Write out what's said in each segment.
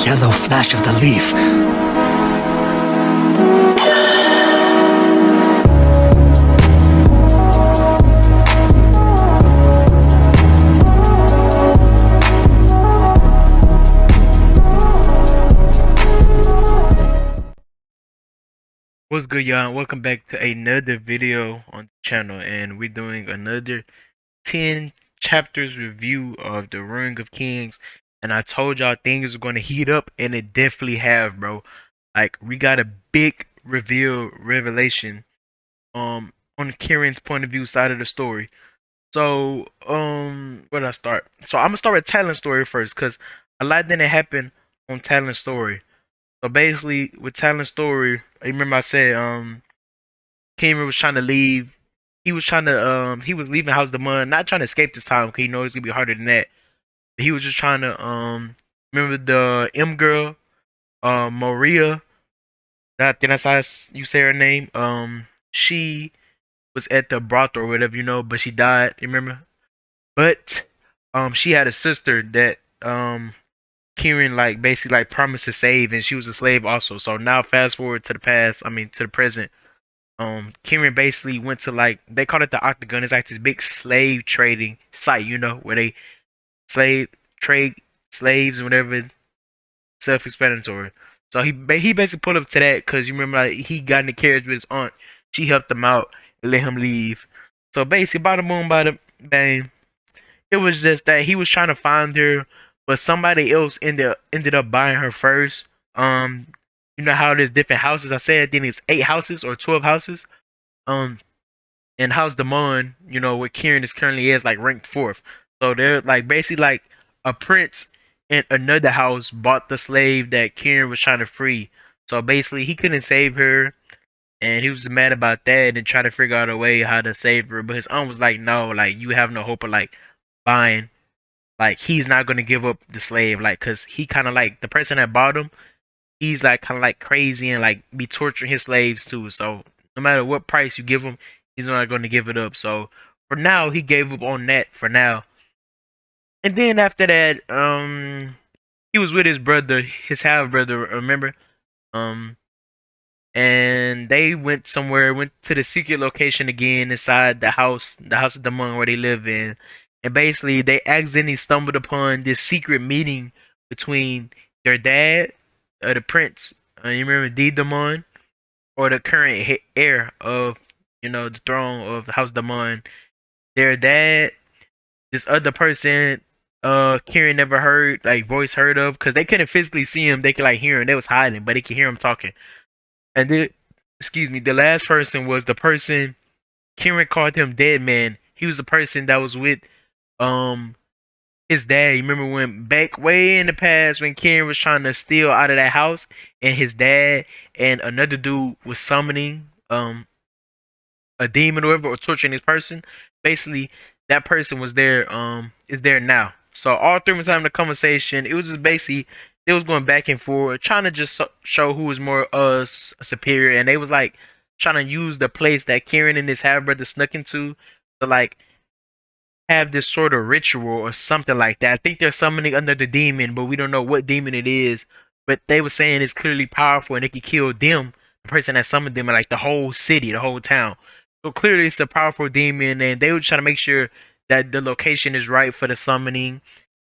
yellow flash of the leaf. What's good, y'all? Welcome back to another video on the channel, and we're doing another 10 chapters review of the Ring of Kings. And I told y'all things are going to heat up, and it definitely have, bro. Like, we got a big revelation on Kieran's point of view side of the story. So, where did I start? So I'm gonna start with Talon's story first, cause a lot didn't happen on Talon's story. So basically, with Talon's story, I remember I said Cameron was trying to leave. He was leaving House of the Mun, not trying to escape this time because he knows it's gonna be harder than that. But he was just trying to remember the M girl, Maria. That then that's how you say her name. She was at the brothel or whatever, but she died. Remember? But she had a sister that Kieran like basically like promised to save, and she was a slave also. So now fast forward to the past. I mean to the present. Kieran basically went to like they call it the Octagon. It's like this big slave trading site, where they slave trade slaves and whatever. Self-explanatory. So he basically pulled up to that because you remember like, he got in the carriage with his aunt. She helped him out and let him leave. So basically, by the moon, by the bang, it was just that he was trying to find her, but somebody else ended up buying her first. Um, you know how there's different houses. I said I think it's 8 houses or 12 houses. Um, and House Demon, where Kieran is currently is like ranked fourth. So they're like basically like a prince in another house bought the slave that Kieran was trying to free. So basically he couldn't save her, and he was mad about that and trying to figure out a way how to save her. But his aunt was like, no, like you have no hope of like buying. Like he's not gonna give up the slave, like, cause he kind of like the person that bought him. He's like kind of like crazy and like be torturing his slaves too. So no matter what price you give him, he's not going to give it up. So for now, he gave up on that for now. And then after that, he was with his brother, his half brother. Remember, um, and they went somewhere, went to the secret location again inside the house of the monk where they live in. And basically, they accidentally stumbled upon this secret meeting between their dad, the prince. You remember Demon, or the current heir of the throne of the House Demon. Their dad, this other person, Kieran never heard like voice heard of because they couldn't physically see him. They could like hear him. They was hiding, but they could hear him talking. And then, excuse me, the last person was the person Kieran called him Dead Man. He was the person that was with um his dad. You remember when back way in the past when Kieran was trying to steal out of that house, and his dad and another dude was summoning a demon or whatever, or torturing this person. Basically, that person was there is there now. So all three was having a conversation. It was just basically they was going back and forth, trying to just show who was more superior, and they was like trying to use the place that Kieran and his half brother snuck into to like have this sort of ritual or something like that. I think they're summoning under the demon, but we don't know what demon it is. But they were saying it's clearly powerful and it could kill them, the person that summoned them, and like the whole city, the whole town. So clearly it's a powerful demon, and they were trying to make sure that the location is right for the summoning,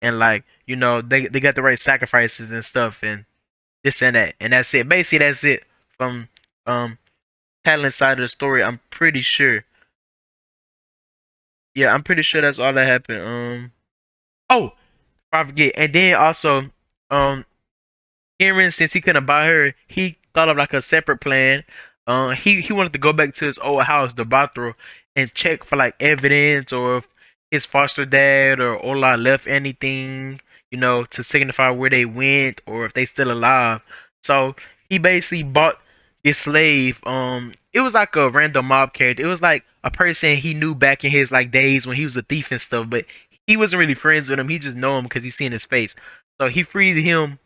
and like they got the right sacrifices and stuff, and this and that, and that's it. Basically, that's it from um Talon's side of the story. I'm pretty sure. Yeah, I'm pretty sure that's all that happened. Oh, I forget. And then also, um, Cameron, since he couldn't buy her, he thought of like a separate plan. He wanted to go back to his old house, the Bathro, and check for like evidence or if his foster dad or Ola left anything, to signify where they went or if they still alive. So he basically bought this slave. It was like a random mob character. It was like a person he knew back in his like days when he was a thief and stuff, but he wasn't really friends with him. He just know him because he seen his face. So he freed him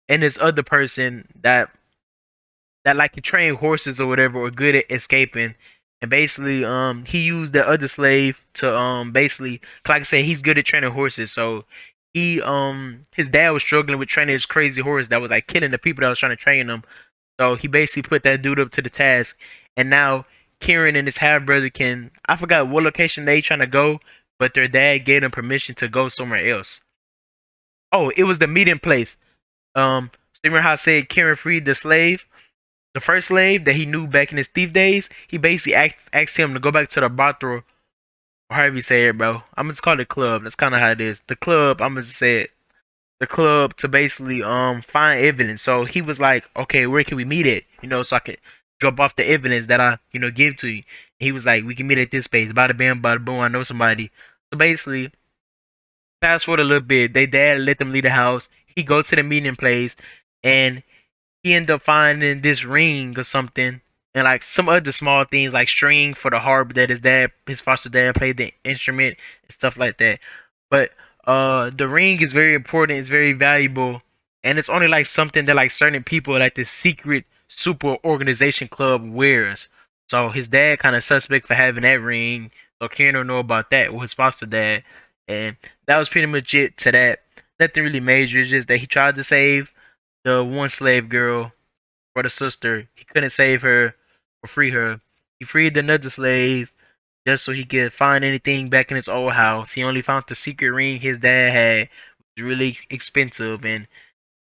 and this other person that like can train horses or whatever or good at escaping. And basically, he used the other slave to basically, like I said, he's good at training horses. So his dad was struggling with training his crazy horse that was like killing the people that was trying to train him. So he basically put that dude up to the task, and now Kieran and his half brother can, I forgot what location they trying to go, but their dad gave them permission to go somewhere else. Oh, it was the meeting place. So remember how I said Kieran freed the slave, the first slave that he knew back in his thief days? He basically asked him to go back to the brothel, or however you say it, bro. I'm just call it the club. That's kind of how it is. The club. I'm gonna say it. The club to basically find evidence. So he was like, okay, where can we meet at? So I could drop off the evidence that I give to you. And he was like, we can meet at this space. Bada bam, bada boom. I know somebody. So basically, fast forward a little bit. They dad let them leave the house. He goes to the meeting place, and he ended up finding this ring or something, and like some other small things like string for the harp that his foster dad, played the instrument and stuff like that. But the ring is very important. It's very valuable, and it's only like something that like certain people like this secret super organization club wears. So his dad kind of suspect for having that ring. So Karen don't know about that with his foster dad, and that was pretty much it to that. Nothing really major. It's just that he tried to save the one slave girl for the sister. He couldn't save her or free her. He freed another slave just so he could find anything back in his old house. He only found the secret ring his dad had, which was really expensive and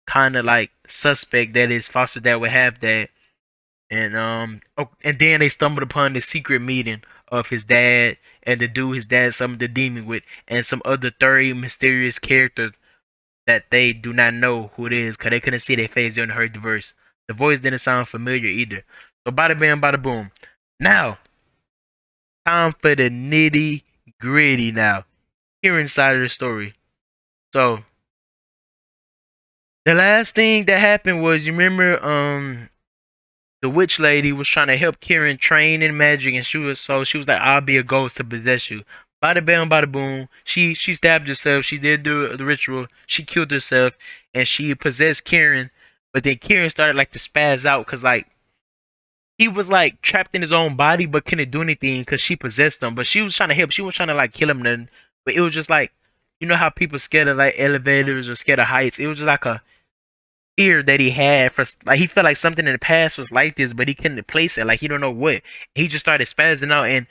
kind of like suspect that his foster dad would have that. And then they stumbled upon the secret meeting of his dad and the dude his dad summoned the demon with, and some other third mysterious character that they do not know who it is because they couldn't see their face. They only heard the verse. The voice didn't sound familiar either. So bada bam, bada boom. Now, time for the nitty gritty now. Here inside of the story. So, the last thing that happened was, you remember, the witch lady was trying to help Kieran train in magic, and she was like, "I'll be a ghost to possess you." Bada bam, bada boom. She stabbed herself. She did do the ritual. She killed herself, and she possessed Kieran. But then Kieran started like to spaz out because like he was like trapped in his own body, but couldn't do anything because she possessed him. But she was trying to help. She was trying to like kill him. Then, but it was just like, how people scared of like elevators or scared of heights. It was just like a fear that he had for like he felt like something in the past was like this, but he couldn't place it. Like he don't know what. He just started spazzing out and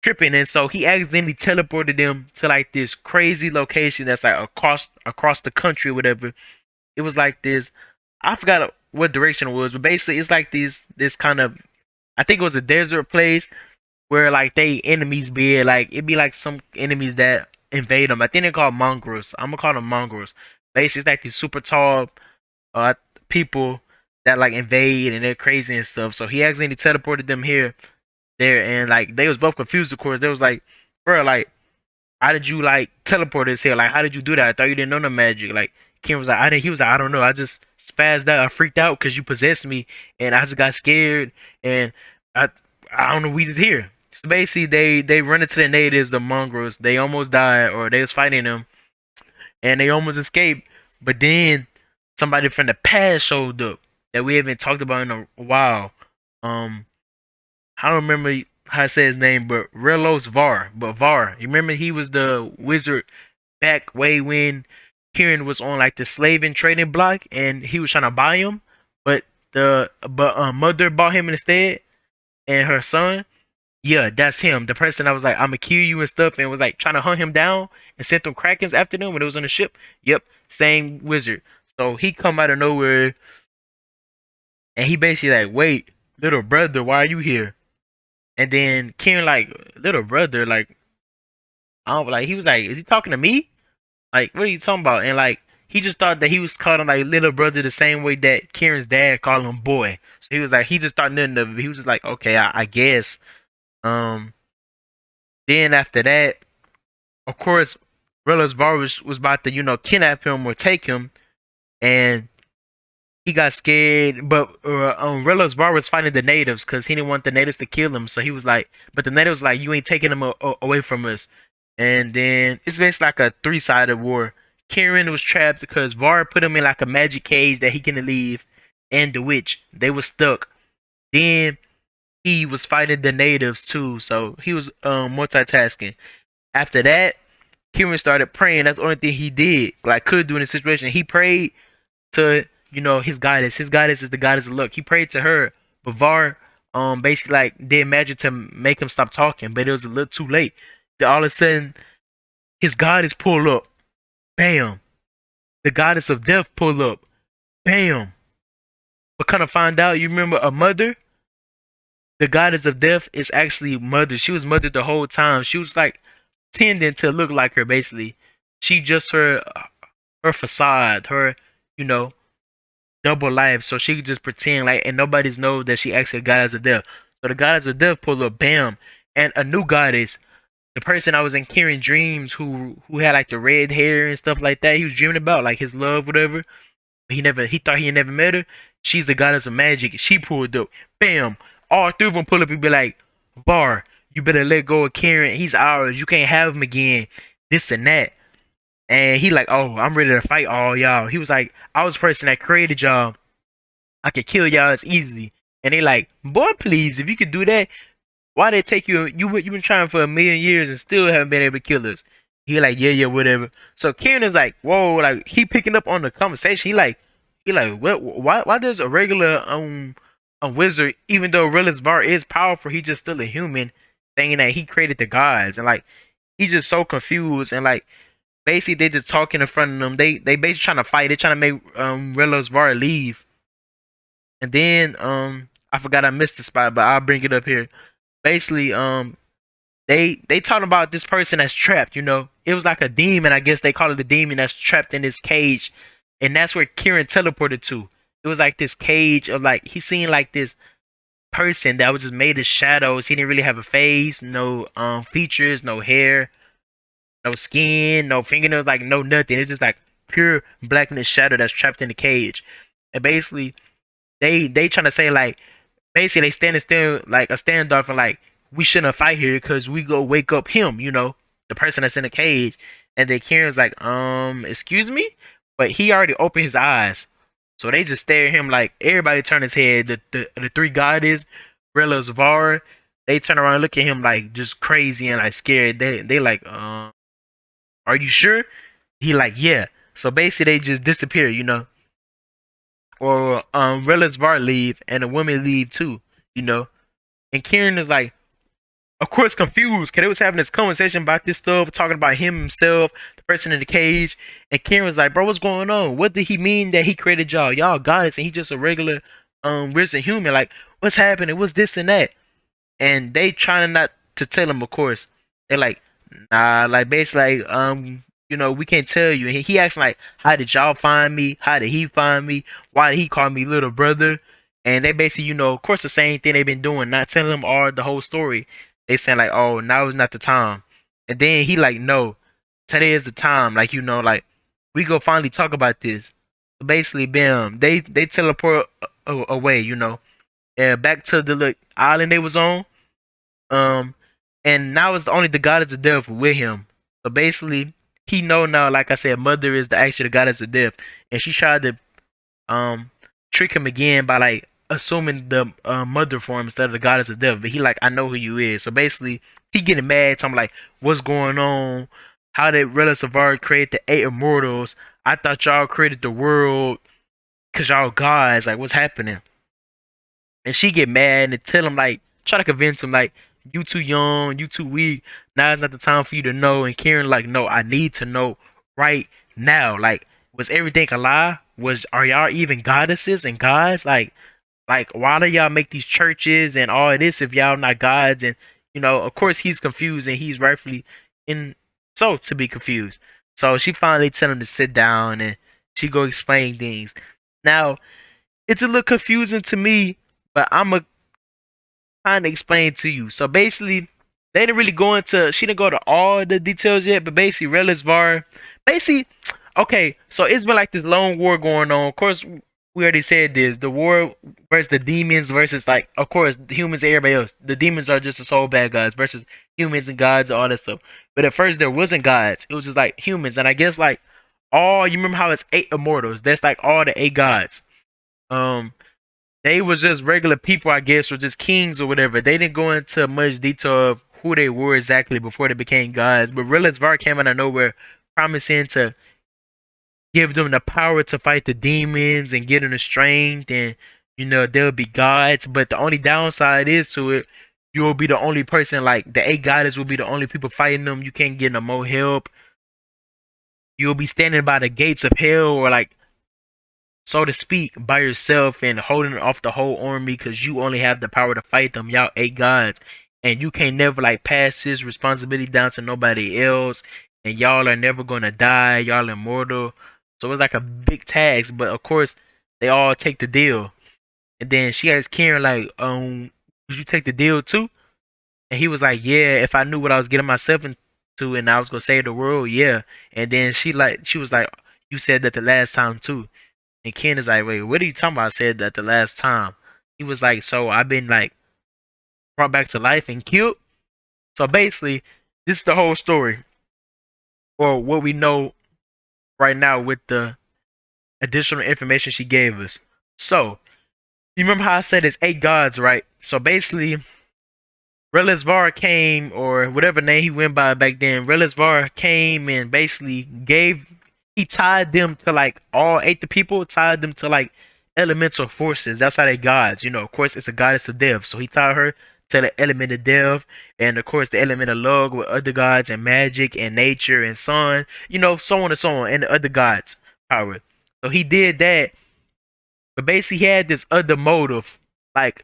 tripping, and so he accidentally teleported them to like this crazy location that's like across the country or whatever. It was like this. I forgot what direction it was, but basically it's like this kind of, I think it was a desert place where like they enemies be like it'd be like some enemies that invade them. I think they're called mongrels. I'm gonna call them mongrels. Basically, it's like these super tall uh people that like invade and they're crazy and stuff. So he accidentally teleported them there, and like they was both confused. Of course, they was like, "Bro, like, how did you like teleport us here? Like, how did you do that? I thought you didn't know no magic." Like, Kim was like, "I didn't." He was like, "I don't know. I just spazzed out. I freaked out because you possessed me, and I just got scared, and I I don't know. We just here." So basically, they run into the natives, the mongrels. They almost died, or they was fighting them, and they almost escaped. But then somebody from the past showed up that we haven't talked about in a while. Um, I don't remember how to say his name, but Relos Var. But Var, you remember he was the wizard back way when Kieran was on like the slave and trading block, and he was trying to buy him, but mother bought him instead, and her son. Yeah, that's him. The person that was like, "I'm gonna kill you" and stuff, and was like trying to hunt him down and sent them krakens after them when it was on the ship. Yep, same wizard. So he come out of nowhere, and he basically like, "Wait, little brother, why are you here?" And then Kieran like, "Little brother, like, I don't like." He was like, "Is he talking to me? Like, what are you talking about?" And like, he just thought that he was calling like little brother the same way that Kieran's dad called him boy. So he was like, he just thought nothing of it. He was just like, okay, I guess. Um, then after that, of course, Rella's Bar was about to kidnap him or take him, and he got scared. But Rella's Bar was fighting the natives because he didn't want the natives to kill him. So he was like, but the natives like, you ain't taking him away from us. And then it's basically like a three-sided war. Kieran was trapped because Var put him in like a magic cage that he couldn't leave, and the witch, they were stuck. Then he was fighting the natives too, so he was multitasking. After that, Kieran started praying. That's the only thing he did, like could do in this situation. He prayed to, his goddess. His goddess is the goddess of luck. He prayed to her, but Var basically like did magic to make him stop talking, but it was a little too late. Then all of a sudden his goddess pulled up. Bam. The goddess of death pulled up. Bam. But kind of find out, you remember a mother? The goddess of death is actually mother. She was mother the whole time. She was like tending to look like her basically. She just her facade, her, you know, double life, so she could just pretend like, and nobody's know that she actually the goddess of death. So the goddess of death pulled up, bam, and a new goddess. The person I was in Kieran dreams, who had like the red hair and stuff like that. He was dreaming about like his love, whatever. He thought he had never met her. She's the goddess of magic. She pulled up, bam. All three of them pull up and be like, Var, you better let go of Kieran. He's ours. You can't have him again. This and that. And he like, oh, I'm ready to fight all y'all. He was like, I was the person that created y'all. I could kill y'all as easily. And they like, boy, please, if you could do that, why they take you? You been trying for 1,000,000 years and still haven't been able to kill us. He like, yeah, whatever. So Kieran is like, whoa, like he picking up on the conversation. He like, what? Why does a regular a wizard, even though Relis Var is powerful, he just still a human, thinking that he created the gods, and like he's just so confused, and like basically they just talking in front of them. They basically trying to fight. They trying to make Relis Var leave, and then I forgot I missed the spot, but I'll bring it up here. Basically they talking about this person that's trapped. It was like a demon. I guess they call it a demon that's trapped in this cage, and that's where Kieran teleported to. It was like this cage of like he seen like this person that was just made of shadows. He didn't really have a face, no features, no hair, no skin, no fingernails, like no nothing. It's just like pure blackness shadow that's trapped in the cage. And basically they trying to say like basically they standing still like a standoff and like we shouldn't fight here because we go wake up him, the person that's in the cage. And then Kieran's like, excuse me? But he already opened his eyes. So they just stare at him like everybody turn his head. The three goddess, Relis Var, they turn around and look at him like just crazy and like scared. They like, are you sure? He like, yeah. So basically they just disappear. Or Relis Var leave and the women leave too, you know. And Kieran is like, of course, confused because they was having this conversation about this stuff, talking about himself, the person in the cage. And Kieran was like, bro, what's going on? What did he mean that he created y'all? Y'all goddess and he just a regular risen human. Like, what's happening? What's this and that? And they trying not to tell him, of course. They're like, nah, like basically like, we can't tell you. And he asking like, how did y'all find me? How did he find me? Why did he call me little brother? And they basically, of course, the same thing they've been doing, not telling them all the whole story. They saying like, oh, now is not the time. And then he like, no, today is the time. Like, like we go finally talk about this. So basically, bam, they teleport away, and back to the island they was on. And now it's only the goddess of death with him. So basically, he know now, like I said, Mother is the actual goddess of death, and she tried to trick him again by like assuming the mother form instead of the goddess of death. But he like, I know who you is. So basically, he getting mad. So I'm like, what's going on? How did Relis Var create the 8 immortals? I thought y'all created the world because y'all gods. Like, what's happening? And she get mad and tell him like, try to convince him like, you too young, you too weak. Now is not the time for you to know. And Kieran like, no, I need to know right now. Like, was everything a lie? Are y'all even goddesses and gods? Like, why do y'all make these churches and all of this if y'all not gods? And of course he's confused and he's rightfully in so to be confused. So she finally tell him to sit down and she go explain things. Now it's a little confusing to me, but I'm a kind of explain to you. So basically, they didn't really go into. She didn't go to all the details yet, but basically, Relis Var, basically, okay. So it's been like this long war going on. Of course, we already said this. The war versus the demons versus like, of course, the humans and everybody else. The demons are just the soul bad guys versus humans and gods and all that stuff. But at first there wasn't gods. It was just like humans. And I guess like all you remember how it's 8 immortals. That's like all the 8 gods. They was just regular people, I guess, or just kings or whatever. They didn't go into much detail of who they were exactly before they became gods. But Relisvar came out of nowhere, promising to give them the power to fight the demons and get them the strength, and they'll be gods. But the only downside is to it, you'll be the only person. Like the eight goddess will be the only people fighting them. You can't get no more help. You'll be standing by the gates of hell, or like, so to speak, by yourself and holding off the whole army because you only have the power to fight them. Y'all eight gods, and you can't never like pass this responsibility down to nobody else. And y'all are never gonna die. Y'all immortal. So it's like a big task, but of course they all take the deal. And then she asked Kieran like, would you take the deal too? And he was like, yeah, if I knew what I was getting myself into and I was gonna save the world, yeah. And then she was like, you said that the last time too. And Ken is like, wait, what are you talking about? I said that the last time. He was like, so I've been like brought back to life and killed. So basically, this is the whole story, or what we know right now with the additional information she gave us. So, you remember how I said it's eight gods, right? So basically, Relisvar came, or whatever name he went by back then. Relisvar came and basically he tied them to like all eight the people, tied them to like elemental forces. That's how they gods. Of course, it's a goddess of death. So he tied her to the element of death, and of course the element of love with other gods and magic and nature and sun. So on and so on, and the other gods' power. So he did that, but basically he had this other motive, like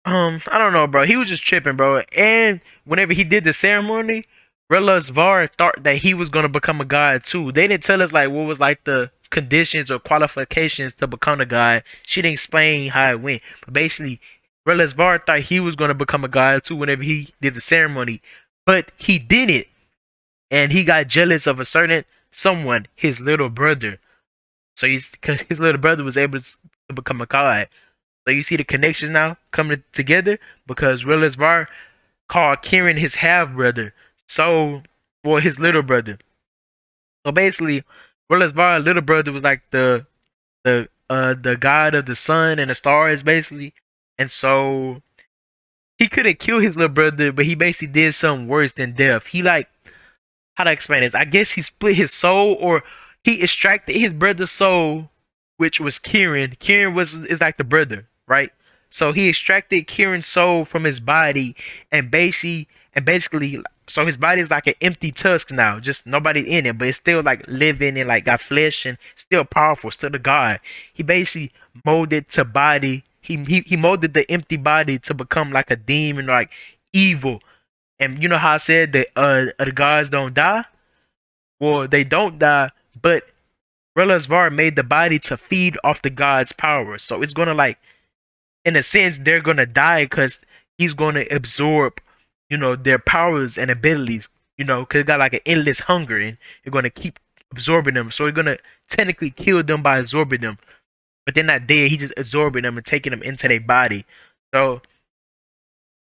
I don't know, bro. He was just tripping, bro. And whenever he did the ceremony, Relisvar thought that he was gonna become a god too. They didn't tell us like what was like the conditions or qualifications to become a god. She didn't explain how it went. But basically, Relisvar thought he was gonna become a god too whenever he did the ceremony. But he didn't. And he got jealous of a certain someone, his little brother. So because his little brother was able to become a god. So you see the connections now coming together because Relisvar called Kieran his half brother. So, well, his little brother. So basically, Relisvar's little brother was like the god of the sun and the stars, basically. And so he couldn't kill his little brother, but he basically did something worse than death. He like, how to explain this? I guess he split his soul, or he extracted his brother's soul, which was Kieran. Kieran is like the brother, right? So he extracted Kieran's soul from his body, and basically, so his body is like an empty tusk now, just nobody in it, but it's still like living and like got flesh and still powerful, still the god. He basically molded to body. He molded the empty body to become like a demon, like evil. And you know how I said that the gods don't die? Well, they don't die, but Relisvar made the body to feed off the god's power. So it's gonna like, in a sense, they're gonna die because he's gonna absorb, their powers and abilities. Because it got like an endless hunger, and you're gonna keep absorbing them. So you're gonna technically kill them by absorbing them, but they're not dead. He's just absorbing them and taking them into their body. So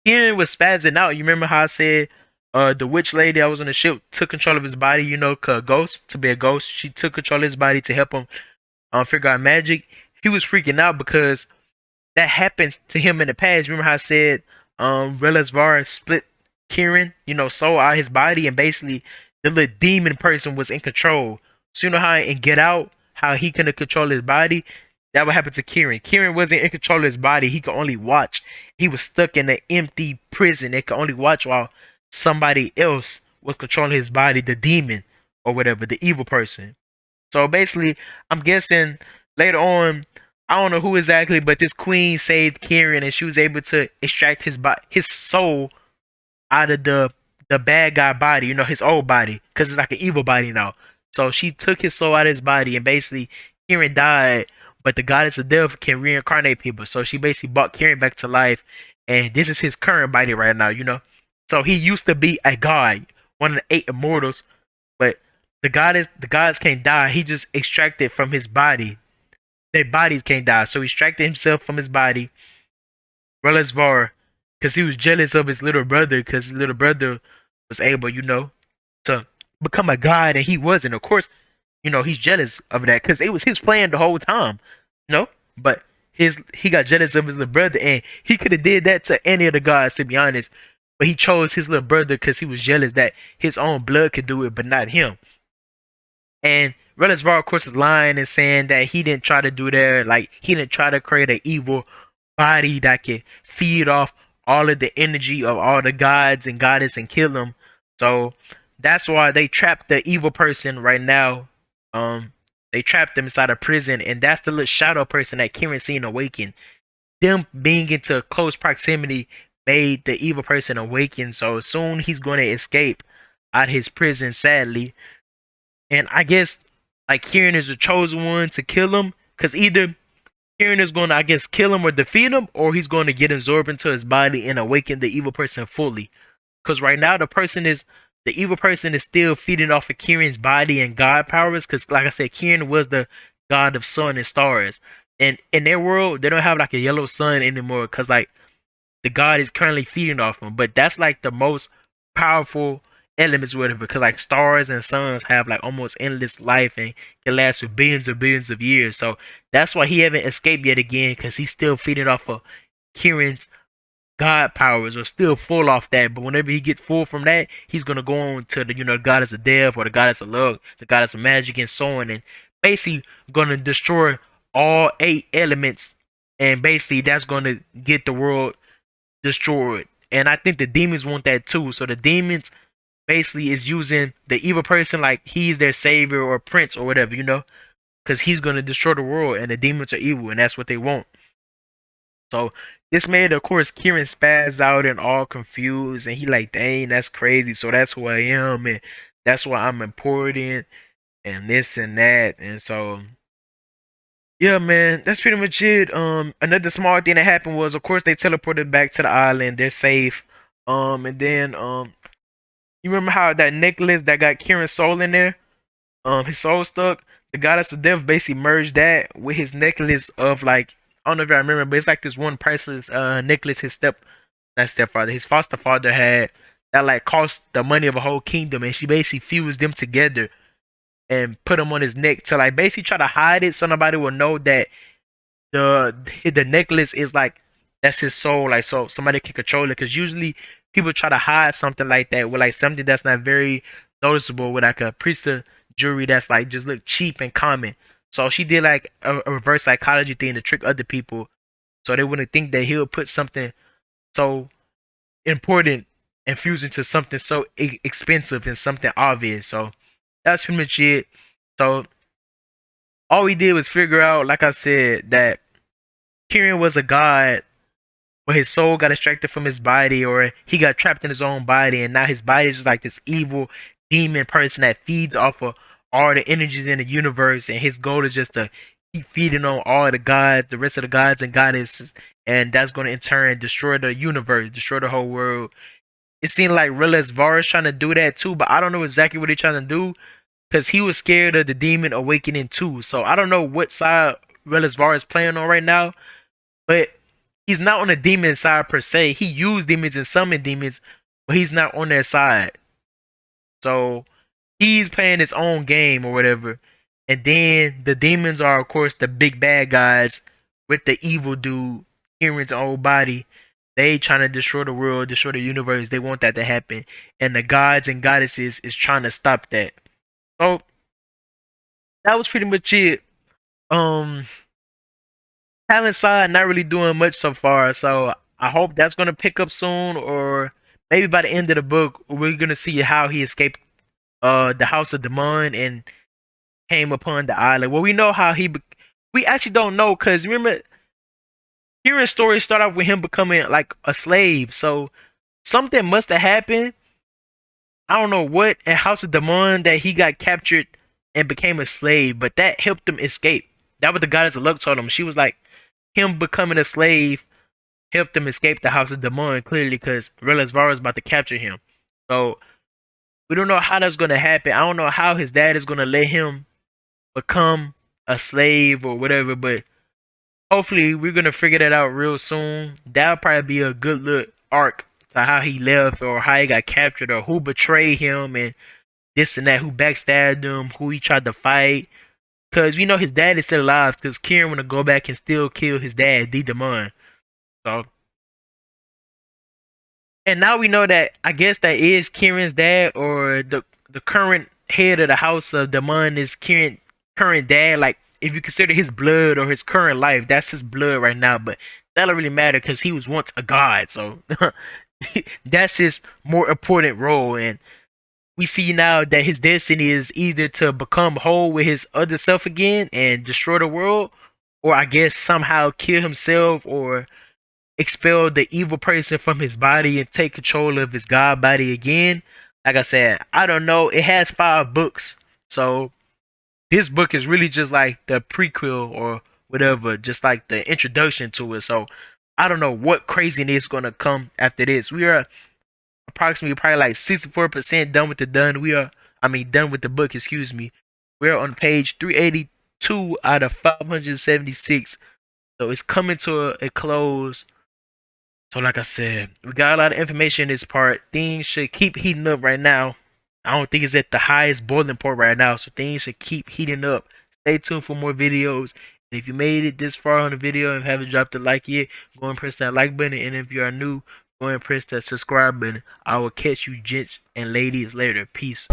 Kieran was spazzing out. You remember how I said the witch lady that was on the ship took control of his body, ghost, to be a ghost. She took control of his body to help him figure out magic. He was freaking out because that happened to him in the past. Remember how I said Relisvar split Kieran, soul out of his body, and basically the little demon person was in control. So you know how in Get Out, how he couldn't control his body? That would happen to Kieran. Kieran wasn't in control of his body. He could only watch. He was stuck in an empty prison. They could only watch while somebody else was controlling his body, the demon or whatever, the evil person. So basically, I'm guessing later on, I don't know who exactly, but this queen saved Kieran, and she was able to extract his soul out of the bad guy body, his old body, because it's like an evil body now. So she took his soul out of his body, and basically Kieran died, but the goddess of death can reincarnate people. So she basically brought Kieran back to life, and this is his current body right now. So he used to be a god, one of the eight immortals, but the gods can't die. He just extracted from his body. Their bodies can't die. So he extracted himself from his body, Relisvar, because he was jealous of his little brother, because his little brother was able, to become a god, and he wasn't. Of course, he's jealous of that because it was his plan the whole time, But he got jealous of his little brother, and he could have did that to any of the gods, to be honest. but he chose his little brother because he was jealous that his own blood could do it, but not him. And Relisvar, of course, is lying and saying that he didn't try to do that. Like, he didn't try to create an evil body that could feed off all of the energy of all the gods and goddess and kill them. So that's why they trapped the evil person right now. They trapped them inside a prison, and that's the little shadow person that Kieran seen awaken. Them being into close proximity made the evil person awaken. So soon he's going to escape out his prison, sadly. And I guess like Kieran is the chosen one to kill him, because either Kieran is going to, I guess, kill him or defeat him, or he's going to get absorbed into his body and awaken the evil person fully. Because right now the evil person is still feeding off of Kieran's body and god powers. Because like I said, Kieran was the god of sun and stars, and in their world they don't have like a yellow sun anymore, because like the god is currently feeding off him. But that's like the most powerful elements, whatever, because like stars and suns have like almost endless life and can last for billions of years. So that's why he haven't escaped yet again, because he's still feeding off of Kieran's god powers, or still full off that. But whenever he gets full from that, he's gonna go on to the goddess of death, or the goddess of luck, the goddess of magic, and so on, and basically gonna destroy all 8 elements, and basically that's gonna get the world destroyed. And I think the demons want that too. So the demons basically is using the evil person like he's their savior or prince or whatever, because he's gonna destroy the world, and the demons are evil, and that's what they want. So this made, of course, Kieran spaz out and all confused, and he like, dang, that's crazy. So that's who I am, and that's why I'm important, and this and that, and so yeah, man, that's pretty much it. Another small thing that happened was, of course, they teleported back to the island. They're safe. And then you remember how that necklace that got Kieran's soul in there? His soul stuck. The goddess of death basically merged that with his necklace of like, I don't know if I remember, but it's like this one priceless necklace his not stepfather, his foster father had, that like cost the money of a whole kingdom, and she basically fused them together and put them on his neck to like basically try to hide it so nobody will know that the necklace is like, that's his soul, like so somebody can control it. Because usually people try to hide something like that with like something that's not very noticeable, with like a piece of jewelry that's like just look cheap and common. So she did like a reverse psychology thing to trick other people, so they wouldn't think that he'll put something so important and fuse into something so expensive and something obvious. So that's pretty much it. So all we did was figure out, like I said, that Kieran was a god, but his soul got extracted from his body, or he got trapped in his own body, and now his body is just like this evil demon person that feeds off of all the energies in the universe, and his goal is just to keep feeding on all the gods, the rest of the gods and goddesses, and that's going to in turn destroy the universe, destroy the whole world. It seemed like Reles Var is trying to do that too, but I don't know exactly what he's trying to do, because he was scared of the demon awakening too. So I don't know what side Reles Var is playing on right now, but he's not on the demon side per se. He used demons and summoned demons, but he's not on their side. So he's playing his own game or whatever. And then the demons are, of course, the big bad guys with the evil dude, Kieran's old body. They trying to destroy the world, destroy the universe. They want that to happen, and the gods and goddesses is trying to stop that. So that was pretty much it. Um, Talent side not really doing much so far, so I hope that's gonna pick up soon, or maybe by the end of the book we're gonna see how he escaped the House of Demon and came upon the island. Well, we know how we actually don't know, because remember, Kieran's story started off with him becoming like a slave, so something must have happened. I don't know what in House of Demon that he got captured and became a slave, but that helped him escape. That what the goddess of luck told him. She was like, him becoming a slave helped him escape the House of Demon, clearly, because Reles Var is about to capture him. So we don't know how that's gonna happen. I don't know how his dad is gonna let him become a slave or whatever, but hopefully we're gonna figure that out real soon. That'll probably be a good little arc to how he left, or how he got captured, or who betrayed him, and this and that, who backstabbed him, who he tried to fight. Because we know his dad is still alive, because Kieran want to go back and still kill his dad, D. Demon. So And now we know that I guess that is Kieran's dad, or the current head of the house of Damon is Kieran current dad. Like if you consider his blood or his current life, that's his blood right now. But that don't really matter because he was once a god, so that's his more important role. And we see now that his destiny is either to become whole with his other self again and destroy the world, or I guess somehow kill himself or expel the evil person from his body and take control of his god body again. Like I said, I don't know. It has 5 books, so this book is really just like the prequel or whatever, just like the introduction to it. So I don't know what craziness is gonna come after this. We are approximately probably like 64% done with the done. We are, I mean, done with the book. Excuse me. We're on page 382 out of 576. So it's coming to a close. So, like I said, we got a lot of information in this part. Things should keep heating up right now. I don't think it's at the highest boiling point right now, so things should keep heating up. Stay tuned for more videos. And if you made it this far on the video and haven't dropped a like yet, go and press that like button. And if you are new, go and press that subscribe button. I will catch you, gents and ladies, later. Peace.